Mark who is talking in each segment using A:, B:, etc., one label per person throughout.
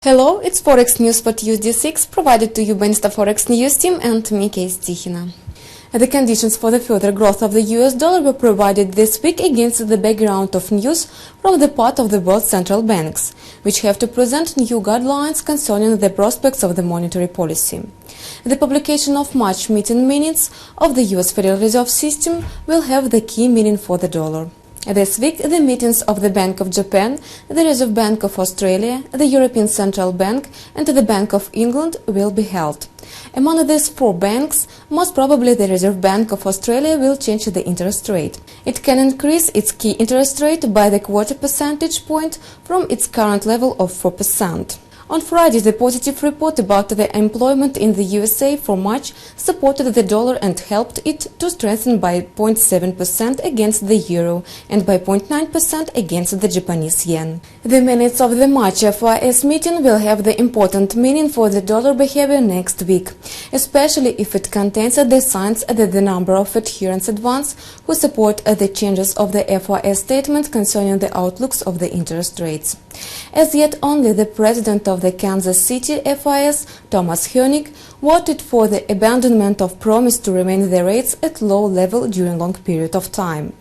A: Hello, it's Forex News for Tuesday 6, provided to you by InstaForex News Team and me, Kate Stichina. The conditions for the further growth of the US dollar were provided this week against the background of news from the part of the world's central banks, which have to present new guidelines concerning the prospects of the monetary policy. The publication of March meeting minutes of the US Federal Reserve System will have the key meaning for the dollar. This week, the meetings of the Bank of Japan, the Reserve Bank of Australia, the European Central Bank and the Bank of England will be held. Among these four banks, most probably the Reserve Bank of Australia will change the interest rate. It can increase its key interest rate by the quarter percentage point from its current level of 4%. On Friday, the positive report about the employment in the USA for March supported the dollar and helped it to strengthen by 0.7% against the euro and by 0.9% against the Japanese yen. The minutes of the March FOMC meeting will have the important meaning for the dollar behavior next week, especially if it contains the signs that the number of adherents advance who support the changes of the FOMC statement concerning the outlooks of the interest rates. As yet, only the president of the Kansas City FIS, Thomas Hoenig, voted for the abandonment of promise to remain the rates at low level during a long period of time.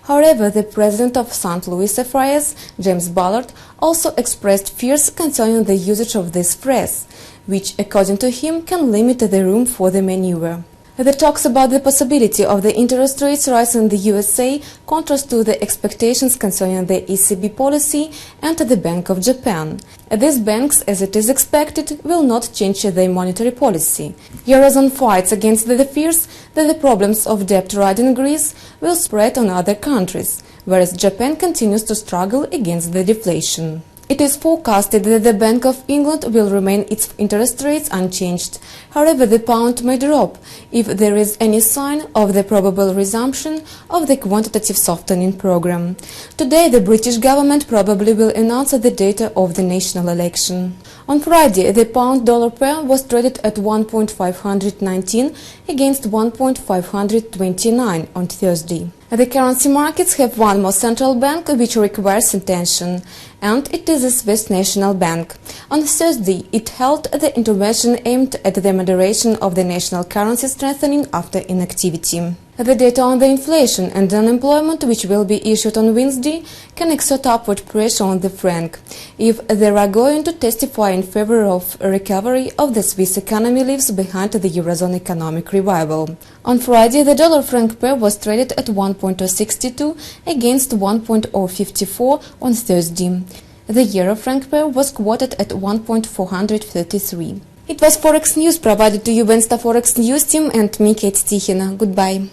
A: However, the president of St. Louis FIS, James Ballard, also expressed fears concerning the usage of this phrase, which, according to him, can limit the room for the maneuver. The talks about the possibility of the interest rates rise in the USA contrast to the expectations concerning the ECB policy and the Bank of Japan. These banks, as it is expected, will not change their monetary policy. Eurozone fights against the fears that the problems of debt riding Greece will spread on other countries, whereas Japan continues to struggle against the deflation. It is forecasted that the Bank of England will remain its interest rates unchanged. However, the pound may drop if there is any sign of the probable resumption of the quantitative softening program. Today, the British government probably will announce the data of the national election. On Friday, the pound-dollar pair was traded at 1.519 against 1.529 on Thursday. The currency markets have one more central bank which requires attention, and it is the Swiss National Bank. On Thursday, it held the intervention aimed at the moderation of the national currency strengthening after inactivity. The data on the inflation and unemployment, which will be issued on Wednesday, can exert upward pressure on the franc, if they are going to testify in favor of a recovery of the Swiss economy leaves behind the Eurozone economic revival. On Friday, the dollar-franc pair was traded at 1.062 against 1.054 on Thursday. The euro-franc pair was quoted at 1.433. It was Forex News provided to you by InstaForex News Team and me, Kate Stichina. Goodbye.